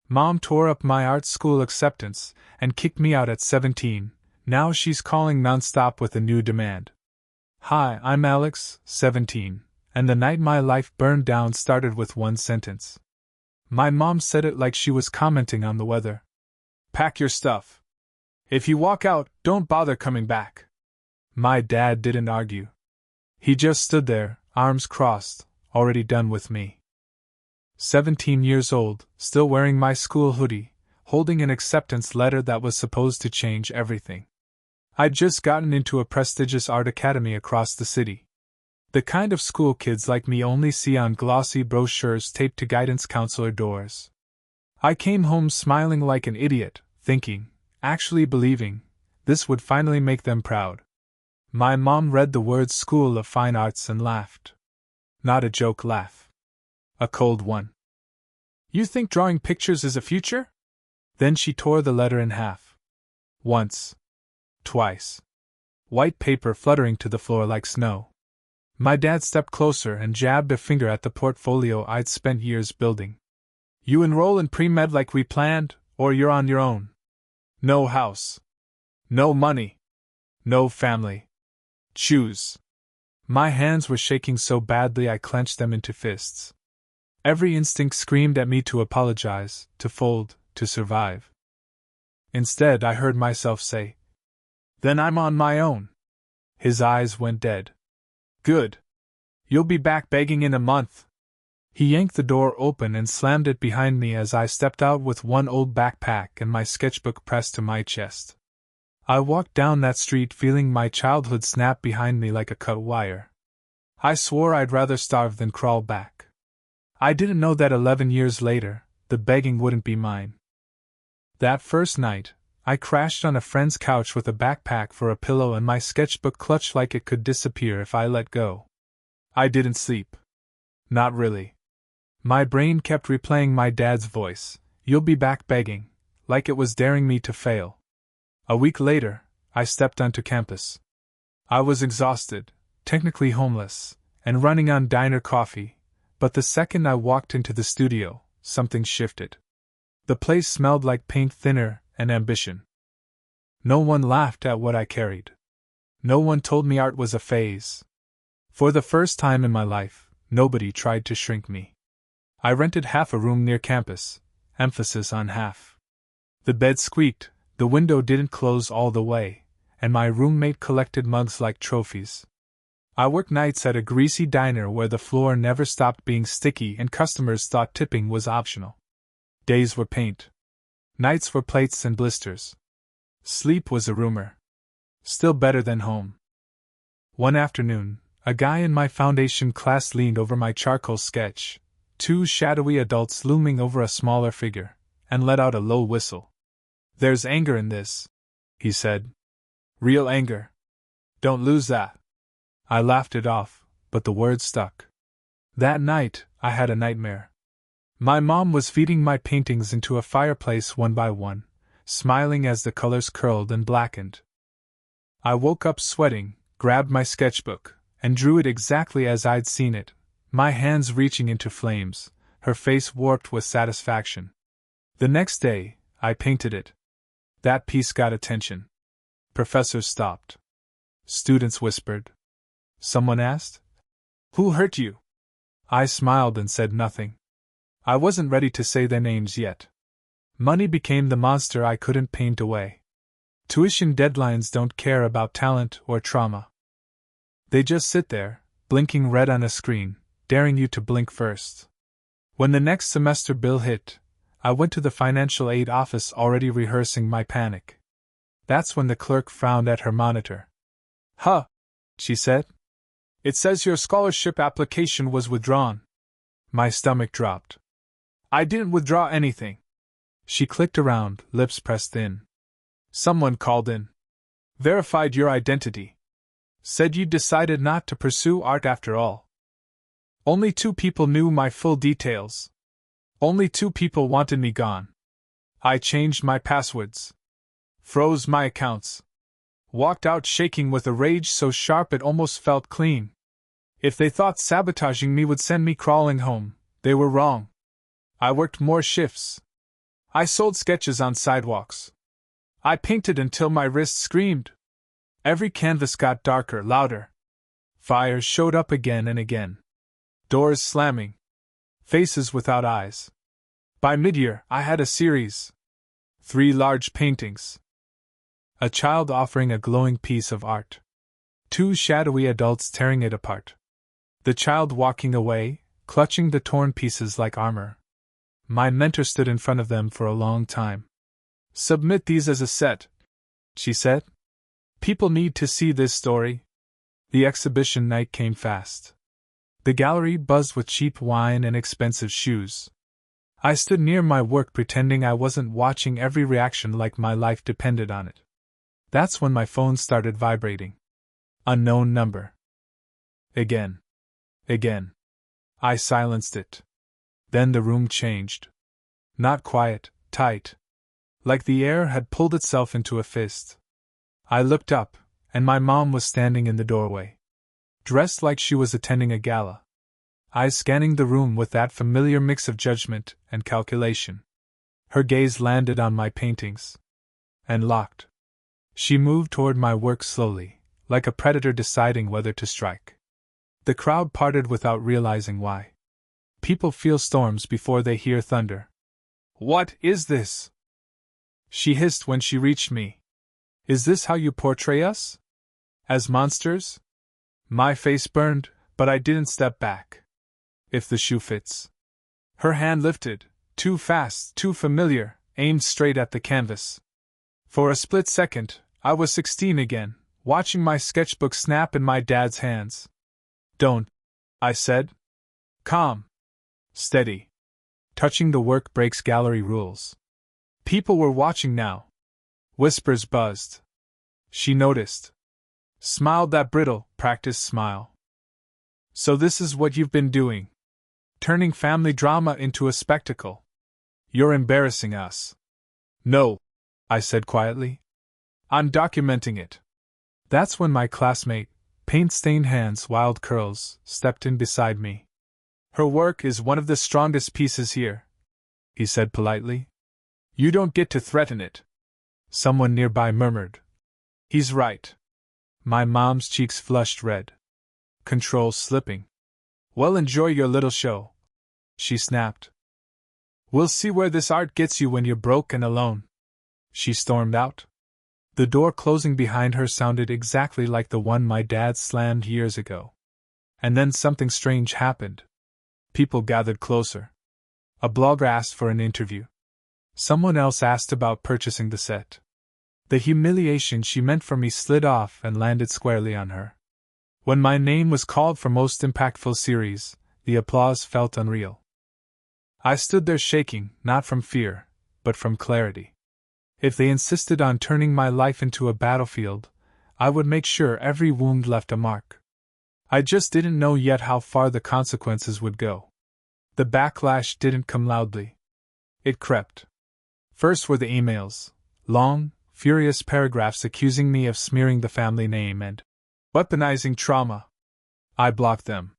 Mom tore up my art school acceptance and kicked me out at 17. Now she's calling Nonstop with a new demand. Hi, I'm Alex, 17, and the night my life burned down started with one sentence. My mom said it like she was commenting on the weather. Pack your stuff. If you walk out, don't bother coming back. My dad didn't argue. He just stood there, arms crossed, already done with me. 17 years old, still wearing my school hoodie, holding an acceptance letter that was supposed to change everything. I'd just gotten into a prestigious art academy across the city. The kind of school kids like me only see on glossy brochures taped to guidance counselor doors. I came home smiling like an idiot, thinking, actually believing, this would finally make them proud. My mom read the words School of Fine Arts and laughed. Not a joke laugh. A cold one. You think drawing pictures is a future? Then she tore the letter in half. Once. Twice. White paper fluttering to the floor like snow. My dad stepped closer and jabbed a finger at the portfolio I'd spent years building. You enroll in pre-med like we planned, or you're on your own. No house. No money. No family. Choose. My hands were shaking so badly I clenched them into fists. Every instinct screamed at me to apologize, to fold, to survive. Instead, I heard myself say, Then I'm on my own. His eyes went dead. Good. You'll be back begging in a month. He yanked the door open and slammed it behind me as I stepped out with one old backpack and my sketchbook pressed to my chest. I walked down that street feeling my childhood snap behind me like a cut wire. I swore I'd rather starve than crawl back. I didn't know that 11 years later, the begging wouldn't be mine. That first night, I crashed on a friend's couch with a backpack for a pillow and my sketchbook clutched like it could disappear if I let go. I didn't sleep. Not really. My brain kept replaying my dad's voice, "You'll be back begging," like it was daring me to fail. A week later, I stepped onto campus. I was exhausted, technically homeless, and running on diner coffee, but the second I walked into the studio, something shifted. The place smelled like paint thinner and ambition. No one laughed at what I carried. No one told me art was a phase. For the first time in my life, nobody tried to shrink me. I rented half a room near campus, emphasis on half. The bed squeaked, the window didn't close all the way, and my roommate collected mugs like trophies. I worked nights at a greasy diner where the floor never stopped being sticky and customers thought tipping was optional. Days were paint. Nights were plates and blisters. Sleep was a rumor. Still better than home. One afternoon, a guy in my foundation class leaned over my charcoal sketch, two shadowy adults looming over a smaller figure, and let out a low whistle. "There's anger in this," he said. "Real anger. Don't lose that." I laughed it off, but the words stuck. That night, I had a nightmare. My mom was feeding my paintings into a fireplace one by one, smiling as the colors curled and blackened. I woke up sweating, grabbed my sketchbook, and drew it exactly as I'd seen it, my hands reaching into flames, her face warped with satisfaction. The next day, I painted it. That piece got attention. Professors stopped. Students whispered. Someone asked, "Who hurt you?" I smiled and said nothing. I wasn't ready to say their names yet. Money became the monster I couldn't paint away. Tuition deadlines don't care about talent or trauma. They just sit there, blinking red on a screen, daring you to blink first. When the next semester bill hit, I went to the financial aid office already rehearsing my panic. That's when the clerk frowned at her monitor. "Huh," she said. "It says your scholarship application was withdrawn." My stomach dropped. "I didn't withdraw anything." She clicked around, lips pressed in. "Someone called in. Verified your identity. Said you decided not to pursue art after all. Only 2 people knew my full details. Only 2 people wanted me gone. I changed my passwords. Froze my accounts. Walked out shaking with a rage so sharp it almost felt clean. If they thought sabotaging me would send me crawling home, they were wrong. I worked more shifts. I sold sketches on sidewalks. I painted until my wrists screamed. Every canvas got darker, louder. Fires showed up again and again. Doors slamming. Faces without eyes. By mid-year, I had a series. 3 large paintings. A child offering a glowing piece of art. 2 shadowy adults tearing it apart. The child walking away, clutching the torn pieces like armor. My mentor stood in front of them for a long time. "Submit these as a set," she said. "People need to see this story." The exhibition night came fast. The gallery buzzed with cheap wine and expensive shoes. I stood near my work pretending I wasn't watching every reaction like my life depended on it. That's when my phone started vibrating. Unknown number. Again. Again. I silenced it. Then the room changed. Not quiet, tight. Like the air had pulled itself into a fist. I looked up, and my mom was standing in the doorway. Dressed like she was attending a gala. Eyes scanning the room with that familiar mix of judgment and calculation. Her gaze landed on my paintings. And locked. She moved toward my work slowly, like a predator deciding whether to strike. The crowd parted without realizing why. People feel storms before they hear thunder. "What is this?" she hissed when she reached me. "Is this how you portray us? As monsters?" My face burned, but I didn't step back. "If the shoe fits." Her hand lifted, too fast, too familiar, aimed straight at the canvas. For a split second, I was 16 again, watching my sketchbook snap in my dad's hands. "Don't," I said. "Calm. Steady. Touching the work breaks gallery rules." People were watching now. Whispers buzzed. She noticed. Smiled that brittle, practiced smile. "So this is what you've been doing. Turning family drama into a spectacle. You're embarrassing us." "No," I said quietly. "I'm documenting it." That's when my classmate, paint-stained hands, wild curls, stepped in beside me. "Her work is one of the strongest pieces here," he said politely. "You don't get to threaten it." Someone nearby murmured, "He's right." My mom's cheeks flushed red. Control slipping. "Well, enjoy your little show," she snapped. "We'll see where this art gets you when you're broke and alone." She stormed out. The door closing behind her sounded exactly like the one my dad slammed years ago. And then something strange happened. People gathered closer. A blogger asked for an interview. Someone else asked about purchasing the set. The humiliation she meant for me slid off and landed squarely on her. When my name was called for most impactful series, the applause felt unreal. I stood there shaking, not from fear, but from clarity. If they insisted on turning my life into a battlefield, I would make sure every wound left a mark. I just didn't know yet how far the consequences would go. The backlash didn't come loudly. It crept. First were the emails, long, furious paragraphs accusing me of smearing the family name and weaponizing trauma. I blocked them.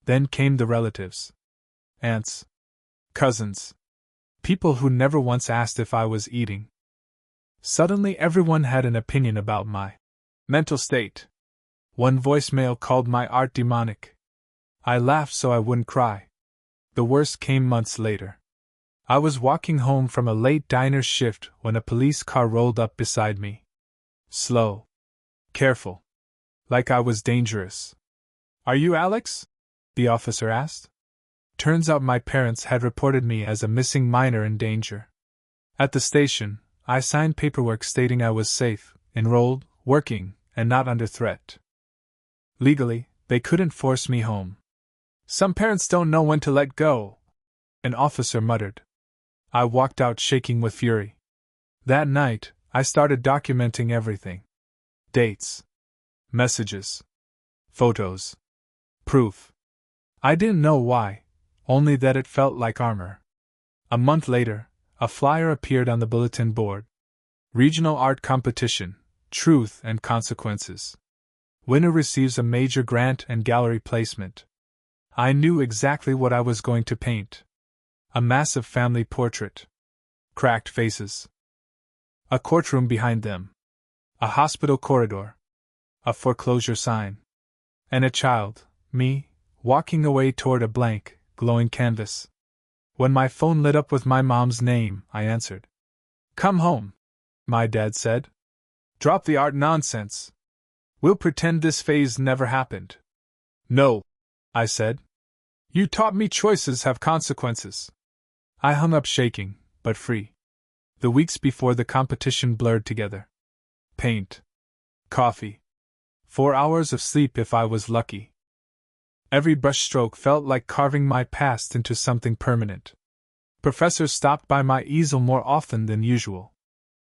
Then came the relatives. Aunts. Cousins. People who never once asked if I was eating. Suddenly everyone had an opinion about my mental state. One voicemail called my art demonic. I laughed so I wouldn't cry. The worst came months later. I was walking home from a late diner shift when a police car rolled up beside me. Slow. Careful. Like I was dangerous. "Are you Alex?" the officer asked. Turns out my parents had reported me as a missing minor in danger. At the station, I signed paperwork stating I was safe, enrolled, working, and not under threat. Legally, they couldn't force me home. "Some parents don't know when to let go," an officer muttered. I walked out shaking with fury. That night, I started documenting everything. Dates. Messages. Photos. Proof. I didn't know why, only that it felt like armor. A month later, a flyer appeared on the bulletin board. Regional Art Competition, Truth and Consequences. Winner receives a major grant and gallery placement. I knew exactly what I was going to paint. A massive family portrait. cracked faces. A courtroom behind them. A hospital corridor. A foreclosure sign. And a child, me, walking away toward a blank, glowing canvas. When my phone lit up with my mom's name, I answered. "Come home," my dad said. "Drop the art nonsense. We'll pretend this phase never happened." "No," I said. "You taught me choices have consequences." I hung up shaking, but free. The weeks before the competition blurred together. Paint. Coffee. 4 hours of sleep if I was lucky. Every brushstroke felt like carving my past into something permanent. Professors stopped by my easel more often than usual.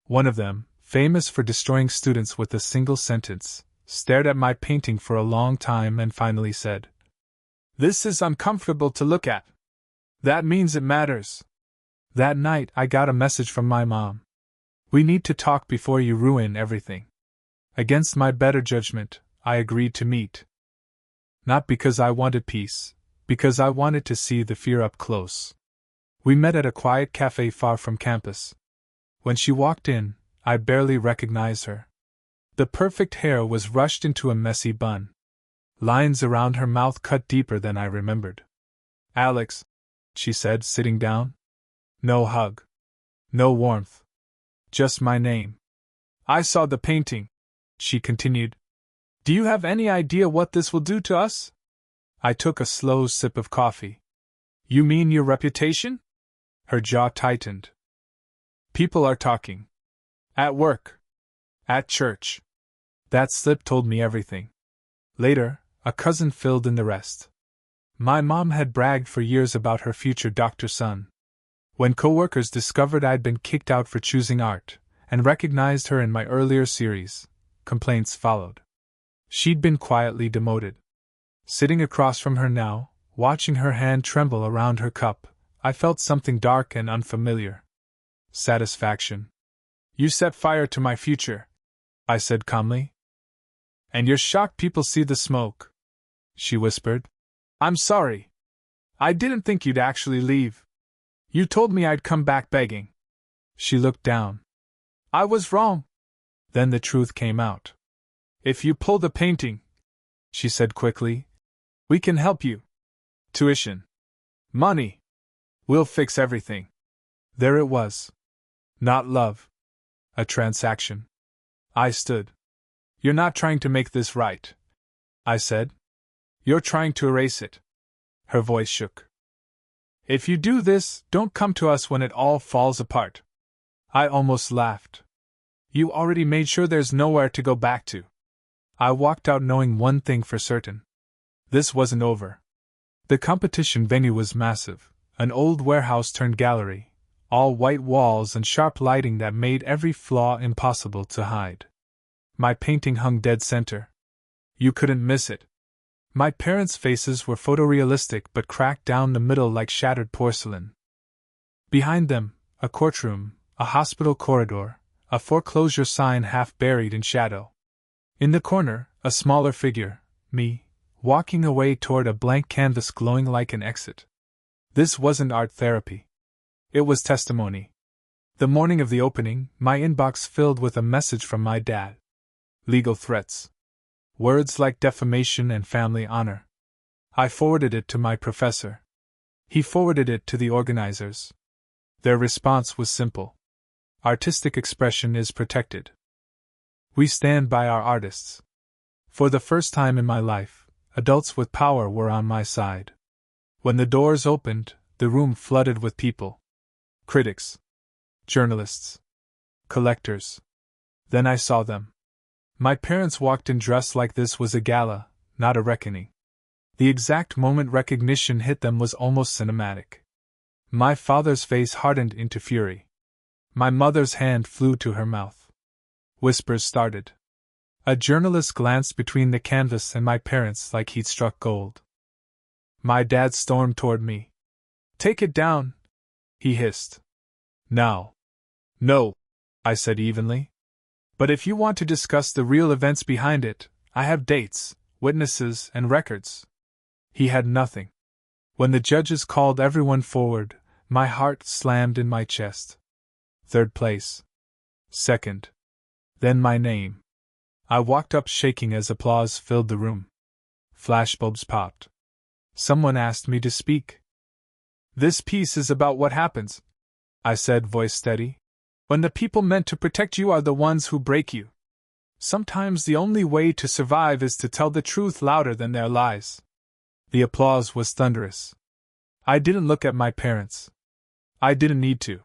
One of them, famous for destroying students with a single sentence, stared at my painting for a long time and finally said, "This is uncomfortable to look at. That means it matters." That night I got a message from my mom. "We need to talk before you ruin everything." Against my better judgment, I agreed to meet. Not because I wanted peace, because I wanted to see the fear up close. We met at a quiet cafe far from campus. When she walked in, I barely recognized her. The perfect hair was rushed into a messy bun. Lines around her mouth cut deeper than I remembered. "Alex," she said, sitting down. No hug. No warmth. Just my name. "I saw the painting," she continued. "Do you have any idea what this will do to us?" I took a slow sip of coffee. "You mean your reputation?" Her jaw tightened. "People are talking. At work. At church." That slip told me everything. Later, a cousin filled in the rest. My mom had bragged for years about her future doctor son. When coworkers discovered I'd been kicked out for choosing art, and recognized her in my earlier series, complaints followed. She'd been quietly demoted. Sitting across from her now, watching her hand tremble around her cup, I felt something dark and unfamiliar. Satisfaction. "You set fire to my future," I said calmly. "And you're shocked people see the smoke," she whispered. "I'm sorry. I didn't think you'd actually leave. You told me I'd come back begging." She looked down. "I was wrong." Then the truth came out. "If you pull the painting," she said quickly, "we can help you. Tuition. Money. We'll fix everything." There it was. Not love. A transaction. I stood. "You're not trying to make this right," I said. "You're trying to erase it." Her voice shook. "If you do this, don't come to us when it all falls apart." I almost laughed. "You already made sure there's nowhere to go back to." I walked out knowing one thing for certain. This wasn't over. The competition venue was massive, an old warehouse turned gallery, all white walls and sharp lighting that made every flaw impossible to hide. My painting hung dead center. You couldn't miss it. My parents' faces were photorealistic but cracked down the middle like shattered porcelain. Behind them, a courtroom, a hospital corridor, a foreclosure sign half buried in shadow. In the corner, a smaller figure, me, walking away toward a blank canvas glowing like an exit. This wasn't art therapy. It was testimony. The morning of the opening, my inbox filled with a message from my dad. Legal threats. Words like defamation and family honor. I forwarded it to my professor. He forwarded it to the organizers. Their response was simple. Artistic expression is protected. We stand by our artists. For the first time in my life, adults with power were on my side. When the doors opened, the room flooded with people. Critics. Journalists. Collectors. Then I saw them. My parents walked in dressed like this was a gala, not a reckoning. The exact moment recognition hit them was almost cinematic. My father's face hardened into fury. My mother's hand flew to her mouth. Whispers started. A journalist glanced between the canvas and my parents like he'd struck gold. My dad stormed toward me. "Take it down," he hissed. "Now." "No," I said evenly. "But if you want to discuss the real events behind it, I have dates, witnesses, and records." He had nothing. When the judges called everyone forward, my heart slammed in my chest. Third place. Second. Then my name. I walked up shaking as applause filled the room. Flashbulbs popped. Someone asked me to speak. This piece is about what happens, I said, voice steady, when the people meant to protect you are the ones who break you. Sometimes the only way to survive is to tell the truth louder than their lies. The applause was thunderous. I didn't look at my parents. I didn't need to.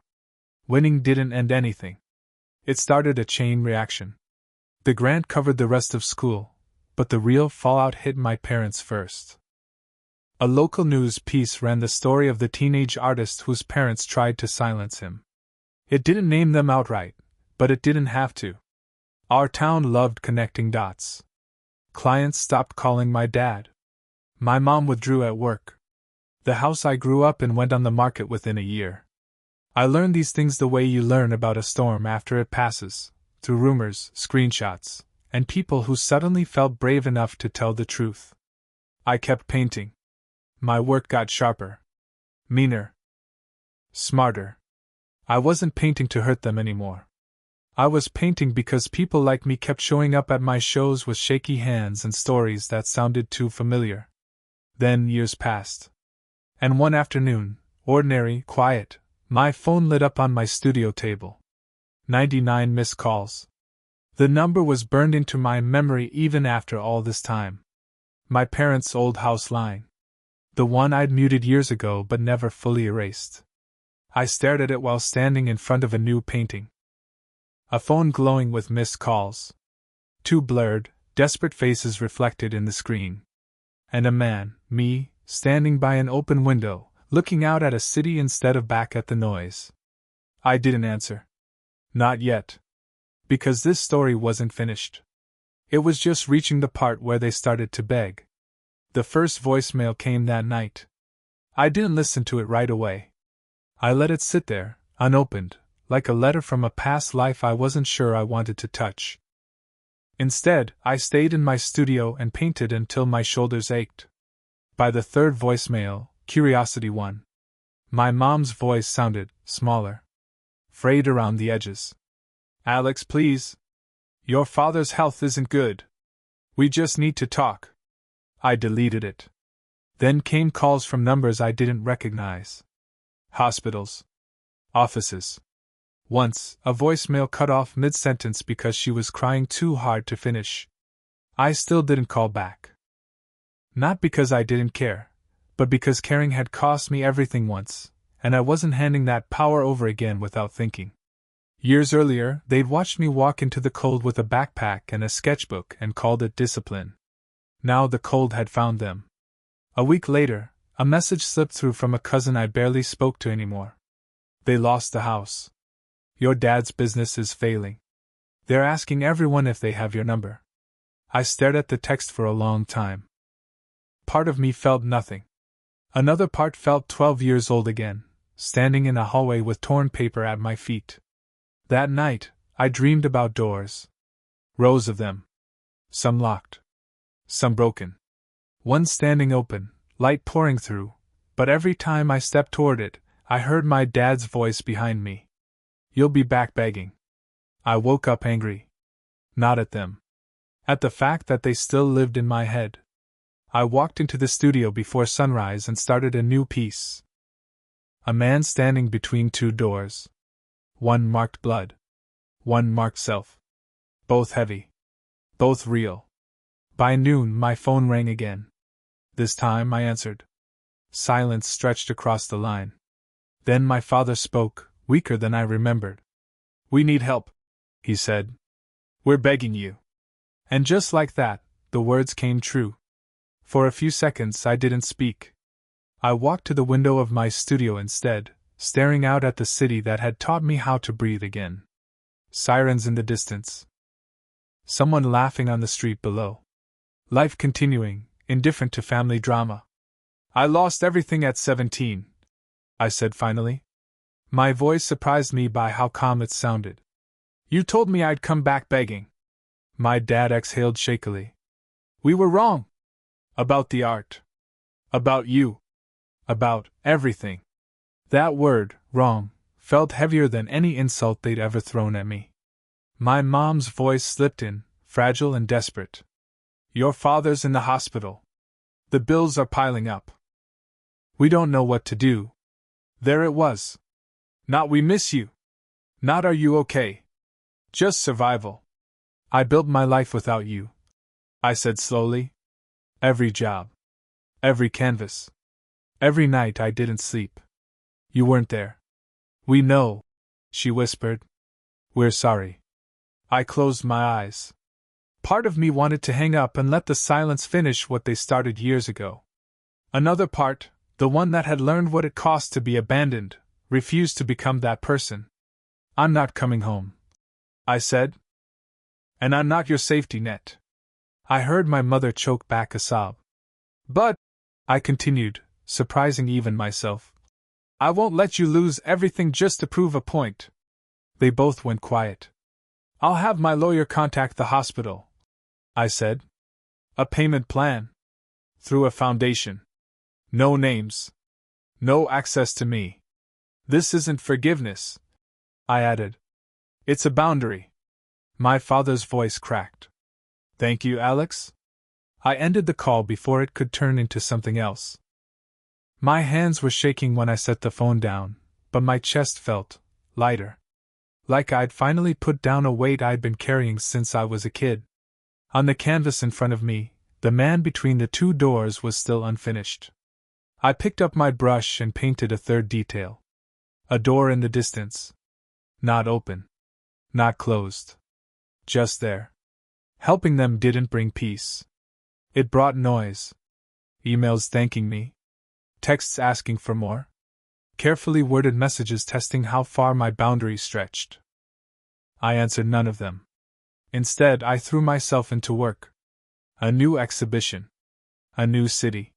Winning didn't end anything. It started a chain reaction. The grant covered the rest of school, but the real fallout hit my parents first. A local news piece ran the story of the teenage artist whose parents tried to silence him. It didn't name them outright, but it didn't have to. Our town loved connecting dots. Clients stopped calling my dad. My mom withdrew at work. The house I grew up in went on the market within a year. I learned these things the way you learn about a storm after it passes, through rumors, screenshots, and people who suddenly felt brave enough to tell the truth. I kept painting. My work got sharper. Meaner. Smarter. I wasn't painting to hurt them anymore. I was painting because people like me kept showing up at my shows with shaky hands and stories that sounded too familiar. Then years passed. And one afternoon, ordinary, quiet, my phone lit up on my studio table. 99 missed calls. The number was burned into my memory even after all this time. My parents' old house line. The one I'd muted years ago but never fully erased. I stared at it while standing in front of a new painting. A phone glowing with missed calls. Two blurred, desperate faces reflected in the screen. And a man, me, standing by an open window, looking out at a city instead of back at the noise. I didn't answer. Not yet. Because this story wasn't finished. It was just reaching the part where they started to beg. The first voicemail came that night. I didn't listen to it right away. I let it sit there, unopened, like a letter from a past life I wasn't sure I wanted to touch. Instead, I stayed in my studio and painted until my shoulders ached. By the third voicemail, curiosity won. My mom's voice sounded smaller, frayed around the edges. Alex, please. Your father's health isn't good. We just need to talk. I deleted it. Then came calls from numbers I didn't recognize. Hospitals. Offices. Once, a voicemail cut off mid-sentence because she was crying too hard to finish. I still didn't call back. Not because I didn't care, but because caring had cost me everything once, and I wasn't handing that power over again without thinking. Years earlier, they'd watched me walk into the cold with a backpack and a sketchbook and called it discipline. Now the cold had found them. A week later, a message slipped through from a cousin I barely spoke to anymore. They lost the house. Your dad's business is failing. They're asking everyone if they have your number. I stared at the text for a long time. Part of me felt nothing. Another part felt 12 years old again, standing in a hallway with torn paper at my feet. That night, I dreamed about doors. Rows of them. Some locked. Some broken. One standing open, light pouring through, but every time I stepped toward it, I heard my dad's voice behind me. You'll be back begging. I woke up angry. Not at them. At the fact that they still lived in my head. I walked into the studio before sunrise and started a new piece. A man standing between two doors. One marked blood. One marked self. Both heavy. Both real. By noon, my phone rang again. This time I answered. Silence stretched across the line. Then my father spoke, weaker than I remembered. We need help, he said. We're begging you. And just like that, the words came true. For a few seconds I didn't speak. I walked to the window of my studio instead, staring out at the city that had taught me how to breathe again. Sirens in the distance. Someone laughing on the street below. Life continuing, indifferent to family drama. I lost everything at 17, I said finally. My voice surprised me by how calm it sounded. You told me I'd come back begging. My dad exhaled shakily. We were wrong. About the art. About you. About everything. That word, wrong, felt heavier than any insult they'd ever thrown at me. My mom's voice slipped in, fragile and desperate. Your father's in the hospital. The bills are piling up. We don't know what to do. There it was. Not we miss you. Not are you okay. Just survival. I built my life without you, I said slowly. Every job. Every canvas. Every night I didn't sleep. You weren't there. We know, she whispered. We're sorry. I closed my eyes. Part of me wanted to hang up and let the silence finish what they started years ago. Another part, the one that had learned what it cost to be abandoned, refused to become that person. I'm not coming home, I said. And I'm not your safety net. I heard my mother choke back a sob. But, I continued, surprising even myself, I won't let you lose everything just to prove a point. They both went quiet. I'll have my lawyer contact the hospital, I said. A payment plan. Through a foundation. No names. No access to me. This isn't forgiveness, I added. It's a boundary. My father's voice cracked. Thank you, Alex. I ended the call before it could turn into something else. My hands were shaking when I set the phone down, but my chest felt lighter. Like I'd finally put down a weight I'd been carrying since I was a kid. On the canvas in front of me, the man between the two doors was still unfinished. I picked up my brush and painted a third detail. A door in the distance. Not open. Not closed. Just there. Helping them didn't bring peace. It brought noise. Emails thanking me. Texts asking for more. Carefully worded messages testing how far my boundaries stretched. I answered none of them. Instead, I threw myself into work. A new exhibition. A new city.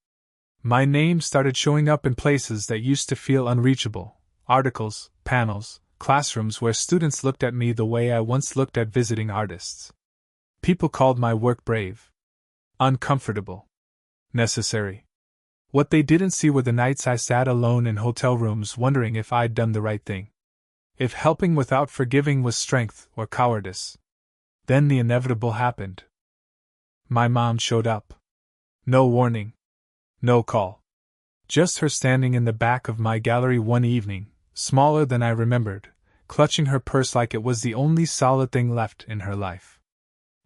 My name started showing up in places that used to feel unreachable. Articles, panels, classrooms where students looked at me the way I once looked at visiting artists. People called my work brave. Uncomfortable. Necessary. What they didn't see were the nights I sat alone in hotel rooms wondering if I'd done the right thing. If helping without forgiving was strength or cowardice. Then the inevitable happened. My mom showed up. No warning. No call. Just her standing in the back of my gallery one evening, smaller than I remembered, clutching her purse like it was the only solid thing left in her life.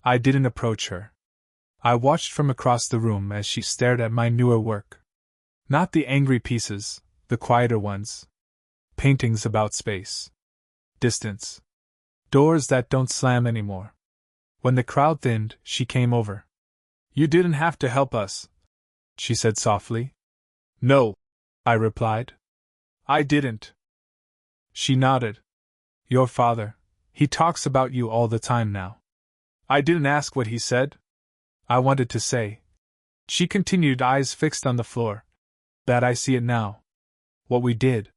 I didn't approach her. I watched from across the room as she stared at my newer work. Not the angry pieces, the quieter ones. Paintings about space. Distance. Doors that don't slam anymore. When the crowd thinned, she came over. You didn't have to help us, she said softly. No, I replied. I didn't. She nodded. Your father, he talks about you all the time now. I didn't ask what he said. I wanted to say. She continued, eyes fixed on the floor. That I see it now. What we did.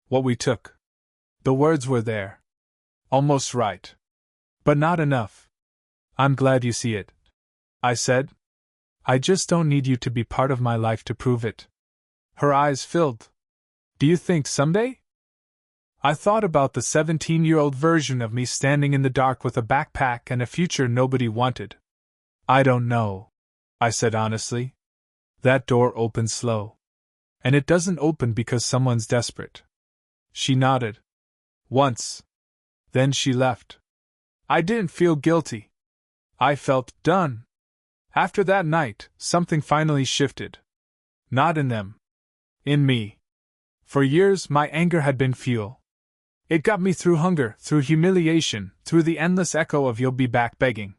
What we took. The words were there. Almost right. But not enough. I'm glad you see it, I said. I just don't need you to be part of my life to prove it. Her eyes filled. Do you think someday? I thought about the 17-year-old version of me standing in the dark with a backpack and a future nobody wanted. I don't know, I said honestly. That door opened slow. And it doesn't open because someone's desperate. She nodded. Once. Then she left. I didn't feel guilty. I felt done. After that night, something finally shifted. Not in them. In me. For years, my anger had been fuel. It got me through hunger, through humiliation, through the endless echo of you'll be back begging.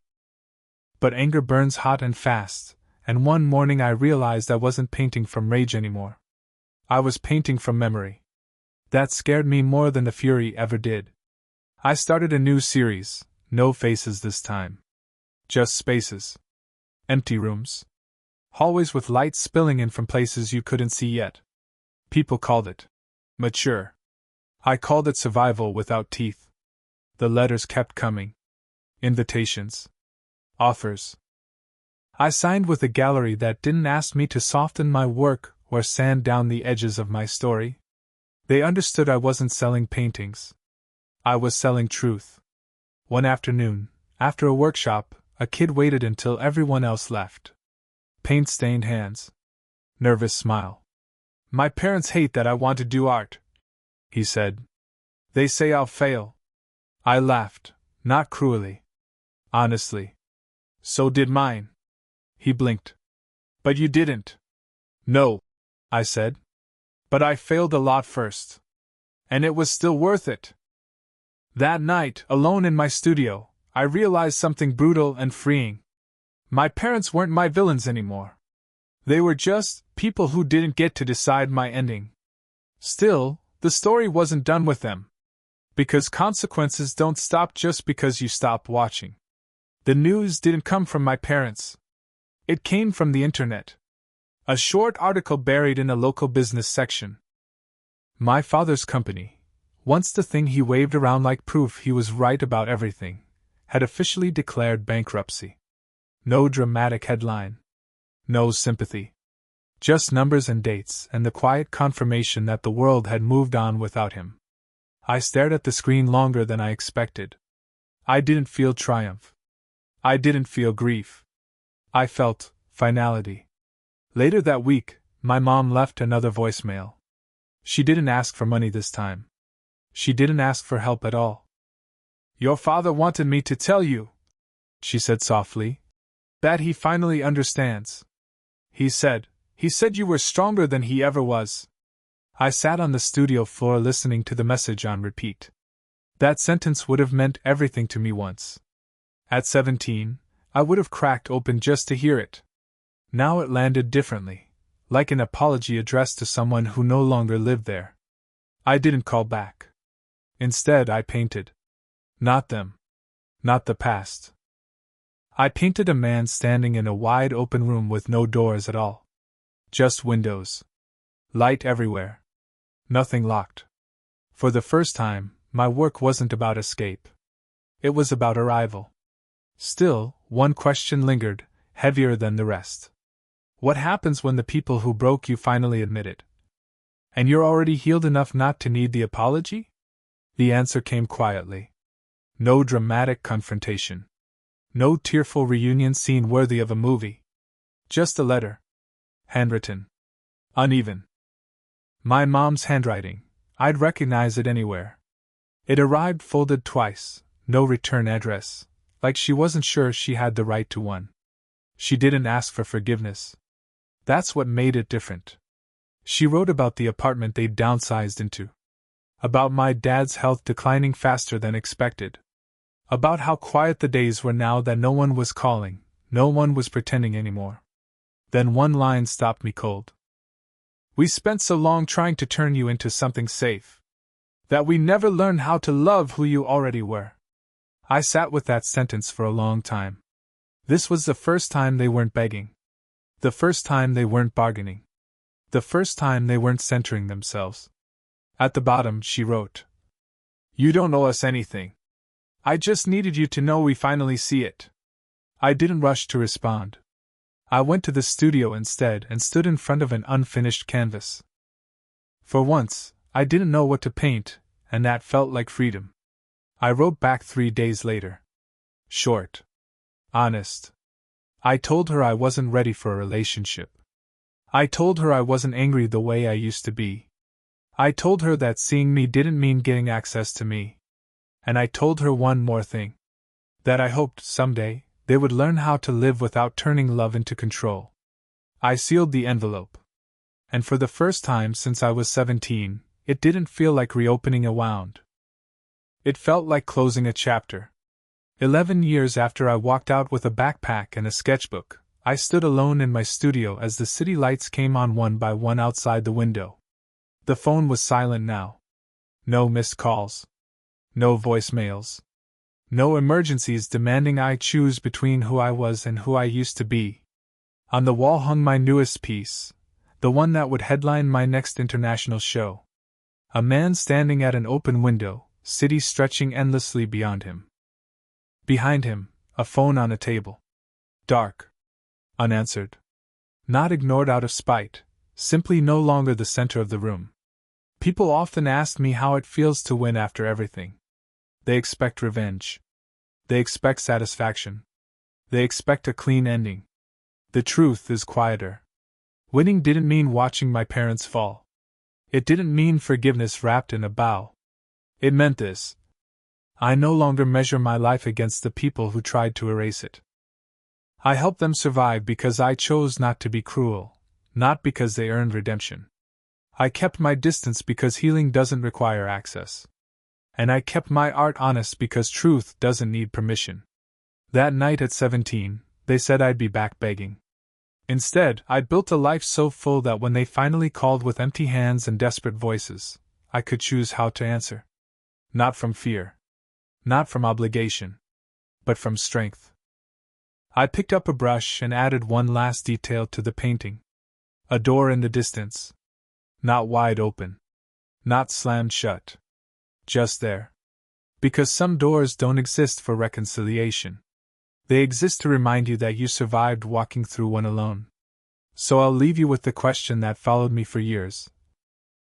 But anger burns hot and fast, and one morning I realized I wasn't painting from rage anymore. I was painting from memory. That scared me more than the fury ever did. I started a new series, no faces this time. Just spaces. Empty rooms. Hallways with light spilling in from places you couldn't see yet. People called it mature. I called it survival without teeth. The letters kept coming. Invitations. Offers. I signed with a gallery that didn't ask me to soften my work or sand down the edges of my story. They understood I wasn't selling paintings. I was selling truth. One afternoon, after a workshop, a kid waited until everyone else left. Paint-stained hands. Nervous smile. "My parents hate that I want to do art," he said. "They say I'll fail." I laughed, not cruelly. Honestly. "So did mine." He blinked. "But you didn't." "No," I said. "But I failed a lot first. And it was still worth it." That night, alone in my studio, I realized something brutal and freeing. My parents weren't my villains anymore. They were just people who didn't get to decide my ending. Still, the story wasn't done with them. Because consequences don't stop just because you stop watching. The news didn't come from my parents. It came from the internet. A short article buried in a local business section. My father's company, once the thing he waved around like proof he was right about everything, had officially declared bankruptcy. No dramatic headline. No sympathy. Just numbers and dates and the quiet confirmation that the world had moved on without him. I stared at the screen longer than I expected. I didn't feel triumph. I didn't feel grief. I felt finality. Later that week, my mom left another voicemail. She didn't ask for money this time. She didn't ask for help at all. "Your father wanted me to tell you," she said softly, "that he finally understands. He said you were stronger than he ever was." I sat on the studio floor listening to the message on repeat. That sentence would have meant everything to me once. At 17, I would have cracked open just to hear it. Now it landed differently, like an apology addressed to someone who no longer lived there. I didn't call back. Instead, I painted. Not them. Not the past. I painted a man standing in a wide open room with no doors at all. Just windows. Light everywhere. Nothing locked. For the first time, my work wasn't about escape. It was about arrival. Still, one question lingered, heavier than the rest. What happens when the people who broke you finally admit it? And you're already healed enough not to need the apology? The answer came quietly. No dramatic confrontation. No tearful reunion scene worthy of a movie. Just a letter. Handwritten. Uneven. My mom's handwriting. I'd recognize it anywhere. It arrived folded twice, no return address, like she wasn't sure she had the right to one. She didn't ask for forgiveness. That's what made it different. She wrote about the apartment they'd downsized into. About my dad's health declining faster than expected. About how quiet the days were now that no one was calling, no one was pretending anymore. Then one line stopped me cold. "We spent so long trying to turn you into something safe, that we never learned how to love who you already were." I sat with that sentence for a long time. This was the first time they weren't begging. The first time they weren't bargaining. The first time they weren't centering themselves. At the bottom, she wrote, "You don't owe us anything. I just needed you to know we finally see it." I didn't rush to respond. I went to the studio instead and stood in front of an unfinished canvas. For once, I didn't know what to paint, and that felt like freedom. I wrote back 3 days later. Short. Honest. I told her I wasn't ready for a relationship. I told her I wasn't angry the way I used to be. I told her that seeing me didn't mean getting access to me. And I told her one more thing. That I hoped, someday, they would learn how to live without turning love into control. I sealed the envelope. And for the first time since I was 17, it didn't feel like reopening a wound. It felt like closing a chapter. 11 years after I walked out with a backpack and a sketchbook, I stood alone in my studio as the city lights came on one by one outside the window. The phone was silent now. No missed calls. No voicemails. No emergencies demanding I choose between who I was and who I used to be. On the wall hung my newest piece, the one that would headline my next international show. A man standing at an open window, city stretching endlessly beyond him. Behind him, a phone on a table. Dark. Unanswered. Not ignored out of spite, simply no longer the center of the room. People often ask me how it feels to win after everything. They expect revenge. They expect satisfaction. They expect a clean ending. The truth is quieter. Winning didn't mean watching my parents fall. It didn't mean forgiveness wrapped in a bow. It meant this: I no longer measure my life against the people who tried to erase it. I helped them survive because I chose not to be cruel, not because they earned redemption. I kept my distance because healing doesn't require access. And I kept my art honest because truth doesn't need permission. That night at 17, they said I'd be back begging. Instead, I'd built a life so full that when they finally called with empty hands and desperate voices, I could choose how to answer. Not from fear. Not from obligation. But from strength. I picked up a brush and added one last detail to the painting. A door in the distance. Not wide open. Not slammed shut. Just there. Because some doors don't exist for reconciliation. They exist to remind you that you survived walking through one alone. So I'll leave you with the question that followed me for years.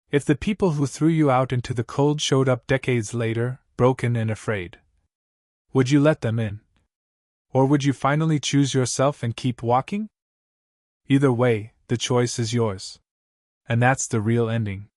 If the people who threw you out into the cold showed up decades later, broken and afraid, would you let them in? Or would you finally choose yourself and keep walking? Either way, the choice is yours. And that's the real ending.